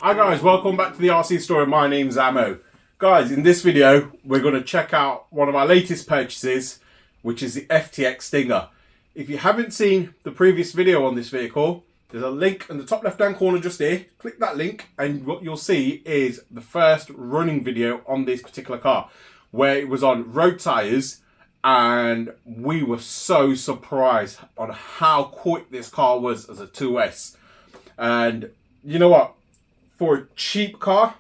Hi guys, welcome back to the RC Story. My name's Ammo. Guys, in this video, we're going to check out one of our latest purchases, which is the FTX Stinger. If you haven't seen the previous video on this vehicle, there's a link in the top left hand corner just here. Click that link and what you'll see is the first running video on this particular car, where it was on road tyres, and we were so surprised on how quick this car was as a 2S. And you know what? For a cheap car,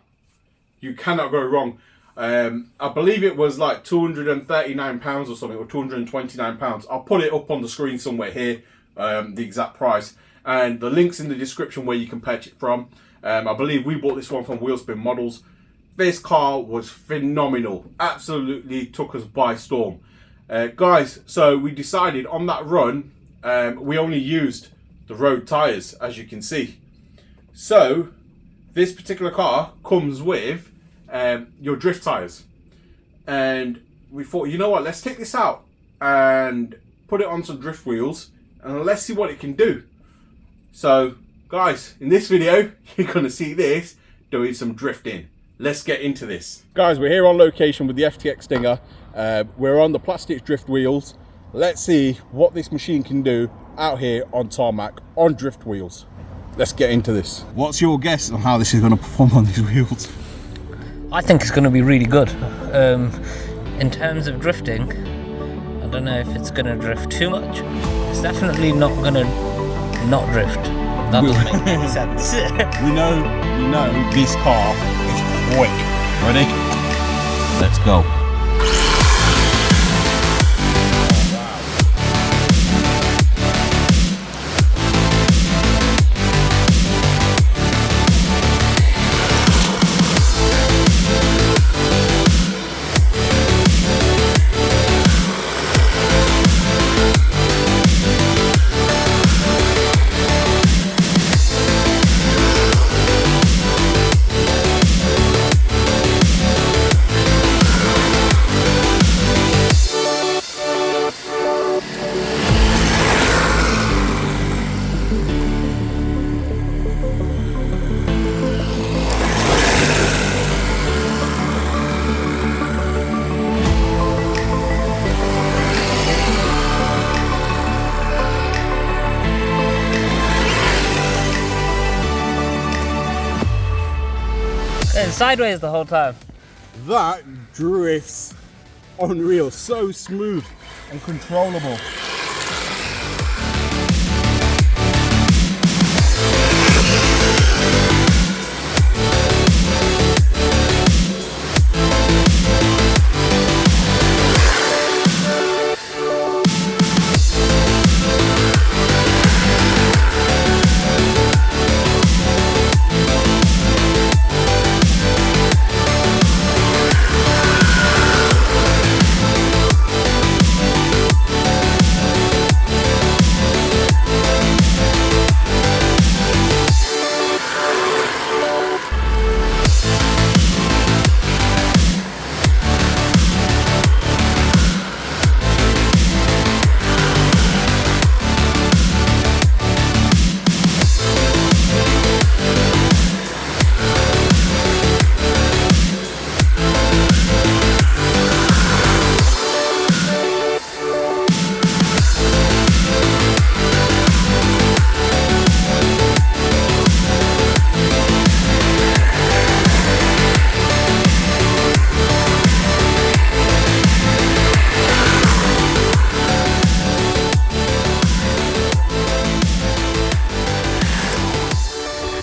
you cannot go wrong. I believe it was like £239 or something, or £229. I'll put it up on the screen somewhere here, the exact price. And the link's in the description where you can purchase it from. I believe we bought this one from Wheelspin Models. This car was phenomenal. Absolutely took us by storm. Guys, so we decided on that run, we only used the road tyres, as you can see. So this particular car comes with your drift tyres, and we thought, you know what, let's take this out and put it on some drift wheels and let's see what it can do. So guys, in this video you're going to see this doing some drifting. Let's get into this. Guys, we're here on location with the FTX Stinger. We're on the plastic drift wheels. Let's see what this machine can do out here on tarmac on drift wheels. Let's get into this. What's your guess on how this is going to perform on these wheels? I think it's going to be really good. In terms of drifting, I don't know if it's going to drift too much. It's definitely not going to not drift. That doesn't make any sense. We know this car is quick. Ready? Let's go. Sideways the whole time. That drifts unreal, so smooth and controllable.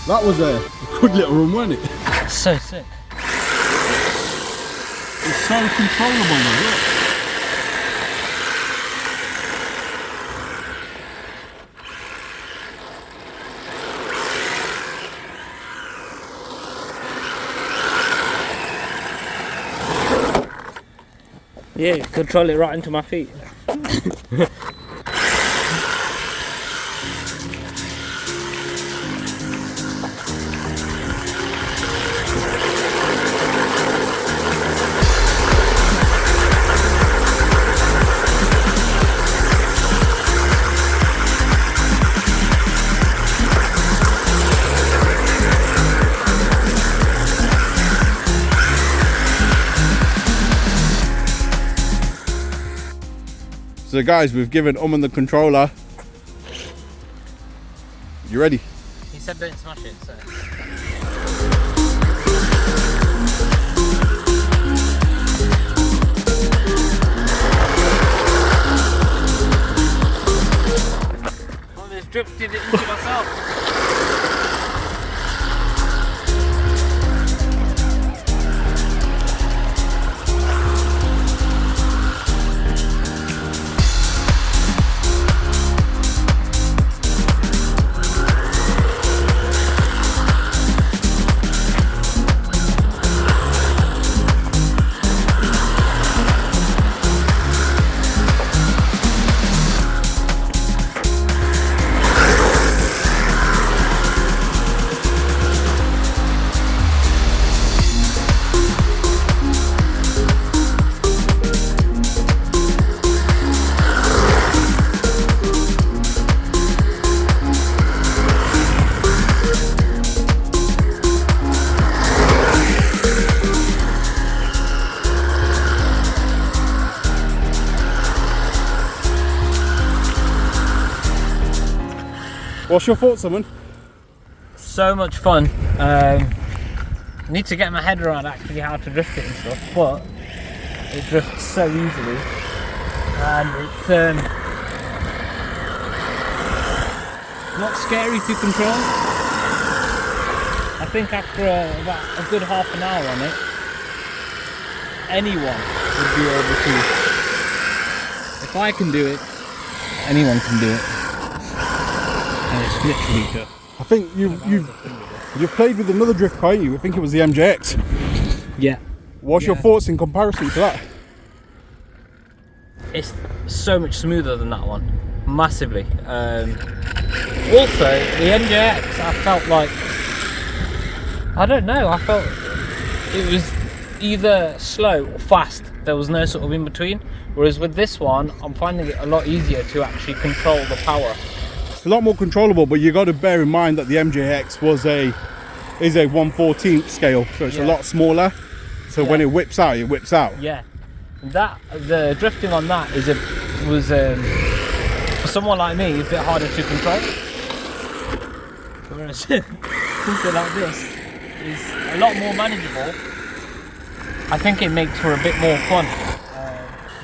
That was a good little run, wasn't it? So sick. It's so controllable though, look. Yeah, control it right into my feet. So guys, we've given the controller. You ready? He said don't smash it, so. I just drifted it into myself. What's your thoughts, someone? So much fun. Need to get my head around actually how to drift it and stuff, but it drifts so easily, and it's not scary to control. I think after about a good half an hour on it, anyone would be able to. If I can do it, anyone can do it. And it's literally just. I think you've played with another drift car, you? I think it was the MJX. Yeah. What's your thoughts in comparison to that? It's so much smoother than that one, massively. Also, the MJX, I felt like, I don't know, I felt it was either slow or fast. There was no sort of in between. Whereas with this one, I'm finding it a lot easier to actually control the power. It's a lot more controllable, but you got to bear in mind that the MJX is a 1/14 scale, so it's a lot smaller. So when it whips out, it whips out. Yeah, the drifting on that was for someone like me a bit harder to control. Whereas something like this is a lot more manageable. I think it makes for a bit more fun.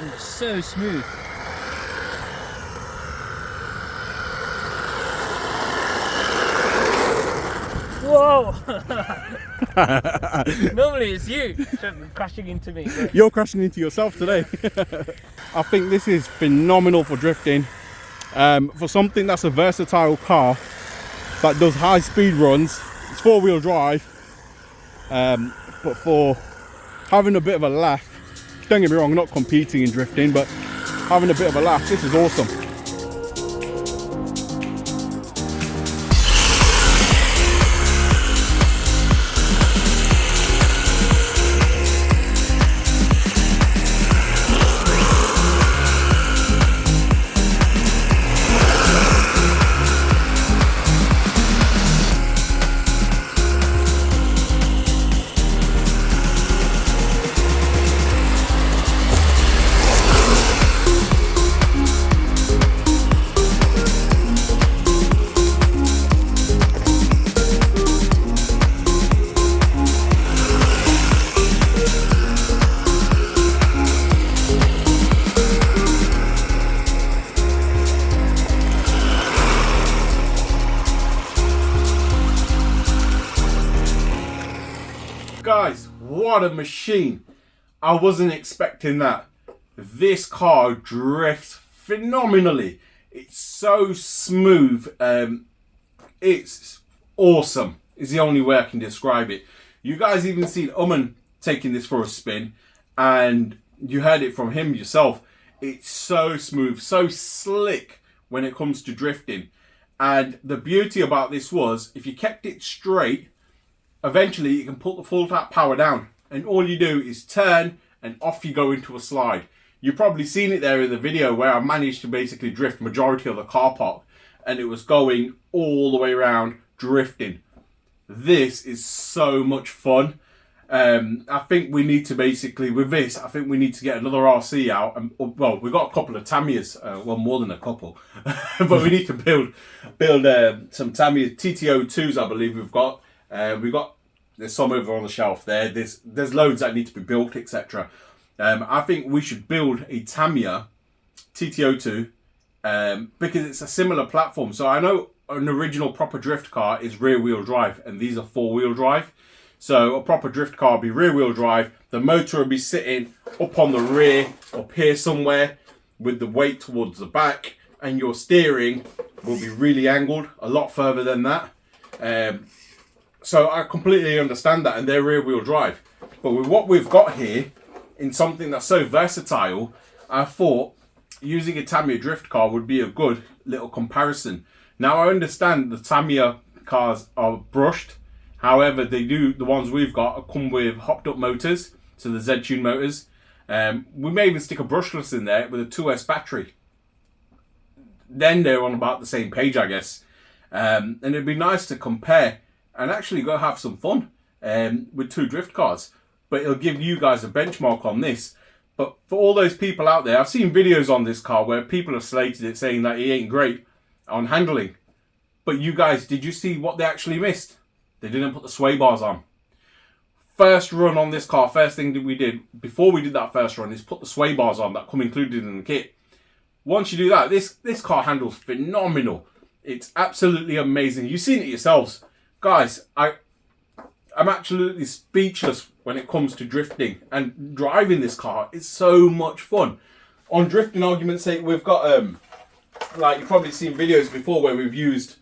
It's so smooth. Whoa! Normally it's you crashing into me. But... You're crashing into yourself today. I think this is phenomenal for drifting. For something that's a versatile car that does high speed runs, it's four-wheel drive. But for having a bit of a laugh, don't get me wrong, I'm not competing in drifting, but having a bit of a laugh, this is awesome. Guys, what a machine. I wasn't expecting that. This car drifts phenomenally. It's so smooth. It's awesome is the only way I can describe it. You guys even seen Uman taking this for a spin, and you heard it from him yourself. It's so smooth, so slick when it comes to drifting. And the beauty about this was, if you kept it straight, eventually you can put the full tap power down, and all you do is turn and off you go into a slide. You've probably seen it there in the video where I managed to basically drift majority of the car park, and it was going all the way around drifting. This is so much fun. I think we need to basically, with this, I think we need to get another RC out. And, well, we've got a couple of Tamias, well, more than a couple, but we need to build some Tamiya TT02s. I believe we've got. There's some over on the shelf there. There's loads that need to be built, etc. I think we should build a Tamiya TT02 because it's a similar platform. So I know an original proper drift car is rear wheel drive, and these are 4-wheel drive. So a proper drift car will be rear wheel drive. The motor will be sitting up on the rear, up here somewhere, with the weight towards the back, and your steering will be really angled, a lot further than that. So I completely understand that, and they're rear wheel drive. But with what we've got here, in something that's so versatile, I thought using a Tamiya drift car would be a good little comparison. Now I understand the Tamiya cars are brushed. However, the ones we've got come with hopped up motors, so the Z-Tune motors. We may even stick a brushless in there with a 2S battery. Then they're on about the same page, I guess. And it'd be nice to compare and actually go have some fun with two drift cars. But it'll give you guys a benchmark on this. But for all those people out there, I've seen videos on this car where people have slated it, saying that it ain't great on handling. But you guys, did you see what they actually missed? They didn't put the sway bars on. First run on this car, first thing that we did, before we did that first run, is put the sway bars on that come included in the kit. Once you do that, this car handles phenomenal. It's absolutely amazing. You've seen it yourselves. Guys, I'm absolutely speechless when it comes to drifting, and driving this car is so much fun. On drifting argument's sake, we've got, like you've probably seen videos before where we've used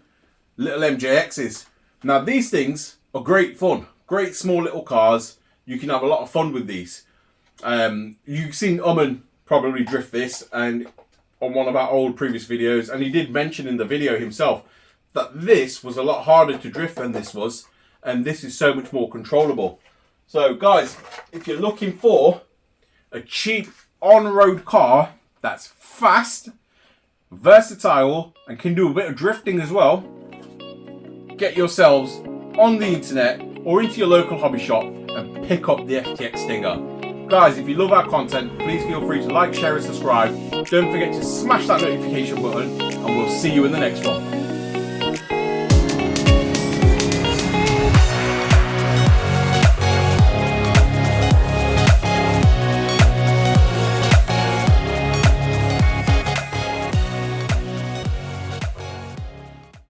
little MJXs. Now these things are great fun, great small little cars. You can have a lot of fun with these. You've seen Uman probably drift this, and on one of our old previous videos, and he did mention in the video himself that this was a lot harder to drift than this was, and this is so much more controllable. So guys, if you're looking for a cheap on-road car that's fast, versatile, and can do a bit of drifting as well, get yourselves on the internet or into your local hobby shop and pick up the FTX Stinger. Guys, if you love our content, please feel free to like, share and subscribe. Don't forget to smash that notification button, and we'll see you in the next one.